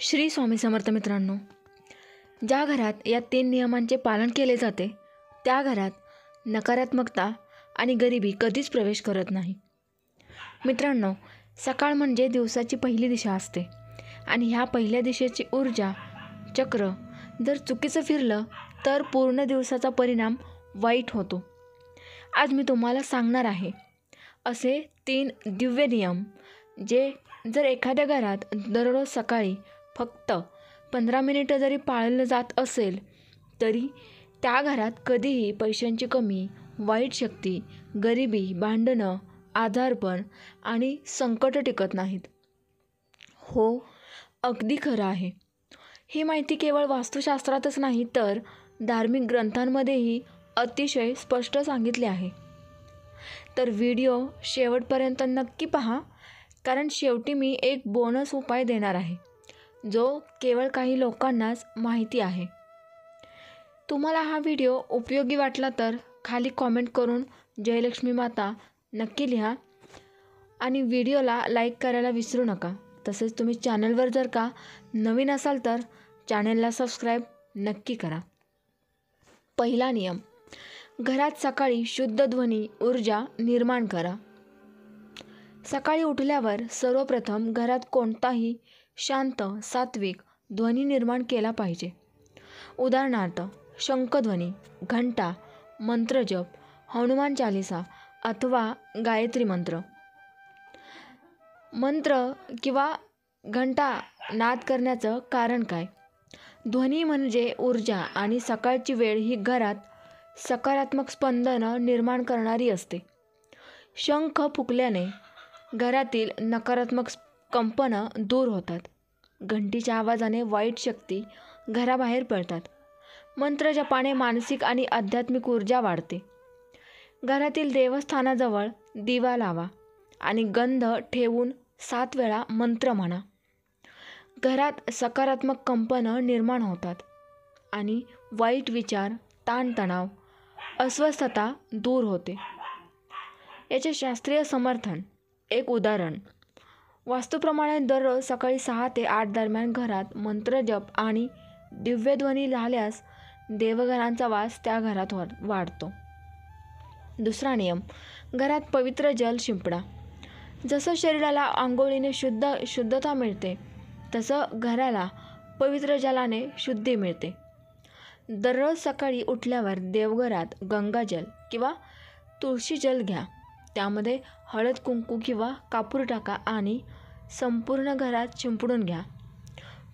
श्री स्वामी समर्थ मित्रांनो, ज्या घरात या 3 नियमांचे पालन केले जाते त्या घरात नकारात्मकता आणि गरिबी कधीच प्रवेश करत नाही. मित्रांनो, सकाळ म्हणजे दिवसाची पहिली दिशा असते आणि ह्या पहिल्या दिशेची ऊर्जा चक्र जर चुकीचं फिरलं तर पूर्ण दिवसाचा परिणाम वाईट होतो. आज मी तुम्हाला सांगणार आहे असे 3 दिव्य नियम जे जर एखाद्या घरात दररोज सकाळी फक्त 15 मिनिटं जरी पाळलं जात असेल तरी त्या घरात कधीही पैशांची कमी, वाईट शक्ती, गरिबी, भांडणं, आजारपण आणि संकट टिकत नाहीत. हो, अगदी खरं आहे. ही माहिती केवळ वास्तुशास्त्रातच नाही तर धार्मिक ग्रंथांमध्येही अतिशय स्पष्ट सांगितले आहे. तर व्हिडिओ शेवटपर्यंत नक्की पहा, कारण शेवटी मी एक बोनस उपाय देणार आहे जो केवळ काही लोकांनाच माहिती आहे. तुम्हाला हा व्हिडिओ उपयोगी वाटला तर खाली कॉमेंट करून जयलक्ष्मी माता नक्की लिहा आणि व्हिडिओला लाईक करायला विसरू नका. तसेच तुम्ही चॅनलवर जर का नवीन असाल तर चॅनलला सबस्क्राईब नक्की करा. पहिला नियम, घरात सकाळी शुद्ध ध्वनी ऊर्जा निर्माण करा. सकाळी उठल्यावर सर्वप्रथम घरात कोणताही शांत, सात्विक ध्वनी निर्माण केला पाहिजे. उदाहरणार्थ शंखध्वनी, घंटा, मंत्रजप, हनुमान चालिसा अथवा गायत्री मंत्र. मंत्र किंवा घंटा नाद करण्याचं कारण काय? ध्वनी म्हणजे ऊर्जा आणि सकाळची वेळ ही घरात सकारात्मक स्पंदनं निर्माण करणारी असते. शंख फुकल्याने घरातील नकारात्मक कंपनं दूर होतात. घंटीच्या आवाजाने वाईट शक्ती घराबाहेर पडतात. मंत्रजपाने मानसिक आणि आध्यात्मिक ऊर्जा वाढते. घरातील देवस्थानाजवळ दिवा लावा आणि गंध ठेवून 7 वेळा मंत्र म्हणा. घरात सकारात्मक कंपनं निर्माण होतात आणि वाईट विचार, ताणतणाव, अस्वस्थता दूर होते. याचे शास्त्रीय समर्थन. एक उदाहरण, वास्तूप्रमाणे दररोज सकाळी 6 ते 8 दरम्यान घरात मंत्रजप आणि दिव्यध्वनी झाल्यास देवगणांचा वास त्या घरात वाढतो. दुसरा नियम, घरात पवित्र जल शिंपडा. जसं शरीराला आंघोळीने शुद्धता मिळते तसं घराला पवित्र जलाने शुद्धी मिळते. दररोज सकाळी उठल्यावर देवघरात गंगाजल किंवा तुळशी जल घ्या. त्यामध्ये हळद, कुंकू किंवा कापूर टाका आणि संपूर्ण घरात शिंपडून घ्या.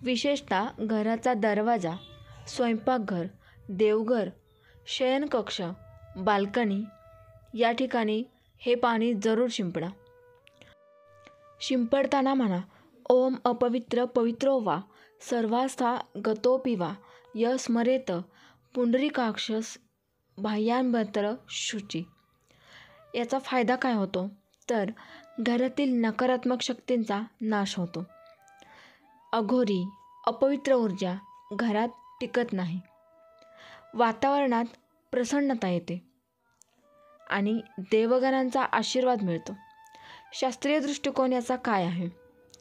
विशेषतः घराचा दरवाजा, स्वयंपाकघर, देवघर, शयनकक्ष, बाल्कनी या ठिकाणी हे पाणी जरूर शिंपडा. शिंपडताना म्हणा, ओम अपवित्र पवित्रो वा सर्वास्था गतोपि वा य स्मरेत पुंडरीकाक्षस बाह्यांबत्र शुची. याचा फायदा काय होतो तर घरातील नकारात्मक शक्तींचा नाश होतो. अघोरी, अपवित्र ऊर्जा घरात टिकत नाही. वातावरणात प्रसन्नता येते आणि देवगणांचा आशीर्वाद मिळतो. शास्त्रीय दृष्टिकोन याचा काय आहे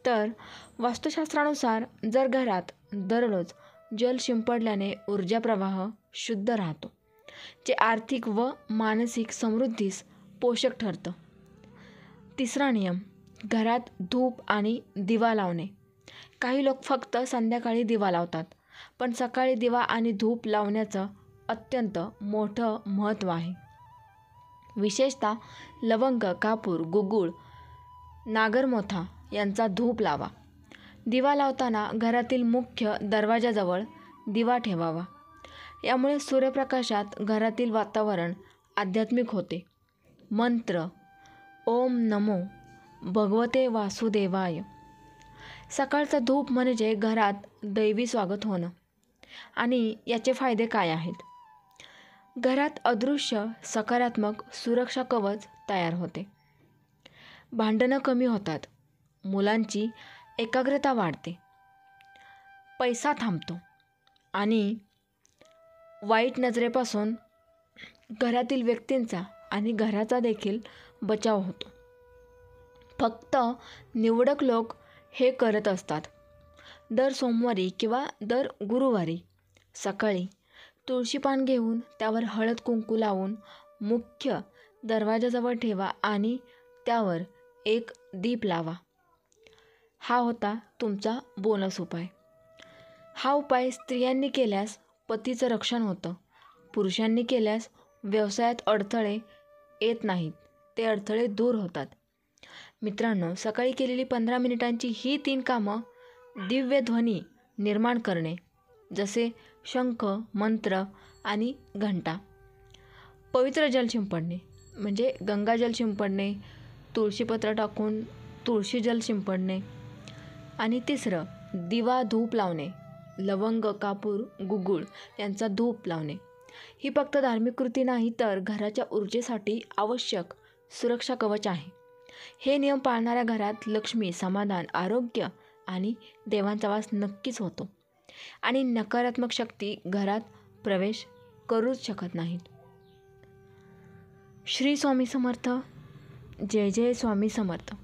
तर वास्तुशास्त्रानुसार जर घरात दररोज जल शिंपडल्याने ऊर्जा प्रवाह शुद्ध राहतो, जे आर्थिक व मानसिक समृद्धीस पोषक ठरतं. तिसरा नियम, घरात धूप आणि दिवा लावणे. काही लोक फक्त संध्याकाळी दिवा लावतात, पण सकाळी दिवा आणि धूप लावण्याचं अत्यंत मोठं महत्त्व आहे. विशेषतः लवंग, कापूर, गुगुळ, नागरमोथा यांचा धूप लावा. दिवा लावताना घरातील मुख्य दरवाजाजवळ दिवा ठेवावा. यामुळे सूर्यप्रकाशात घरातील वातावरण आध्यात्मिक होते. मंत्र, ओम नमो भगवते वासुदेवाय. सकाळचा धूप म्हणजे घरात दैवी स्वागत होणं. आणि याचे फायदे काय आहेत? घरात अदृश्य सकारात्मक सुरक्षा कवच तयार होते. भांडणं कमी होतात. मुलांची एकाग्रता वाढते. पैसा थांबतो आणि वाईट नजरेपासून घरातील व्यक्तींचा आणि घराचा देखील बचाव होतो. फक्त निवडक लोक हे करत असतात. दर सोमवारी किंवा दर गुरुवारी सकाळी तुळशी पान घेऊन त्यावर हळद कुंकू लावून मुख्य दरवाजाजवळ ठेवा आणि त्यावर एक दीप लावा. हा होता तुमचा बोनस उपाय. हा उपाय स्त्रियांनी केल्यास पतीचं रक्षण होतं. पुरुषांनी केल्यास व्यवसायात अडथळे येत नाहीत, ते अडथळे दूर होतात. मित्रांनो, सकाळी केलेली 15 मिनिटांची ही 3 कामं दिव्य ध्वनी निर्माण करणे, जसे शंख, मंत्र आणि घंटा. पवित्र जल शिंपडणे म्हणजे गंगाजल शिंपडणे, तुळशीपत्र टाकून तुळशी जल शिंपडणे. आणि तिसरं, दिवा धूप लावणे, लवंग, कापूर, गुगुळ यांचा धूप लावणे. ही फक्त धार्मिक कृती नाही, तर घराच्या ऊर्जेसाठी आवश्यक सुरक्षा कवच आहे. हे नियम पाळणाऱ्या घरात लक्ष्मी, समाधान, आरोग्य आणि देवांचा वास नक्कीच होतो आणि नकारात्मक शक्ती घरात प्रवेश करूच शकत नाहीत. श्री स्वामी समर्थ. जय जय स्वामी समर्थ.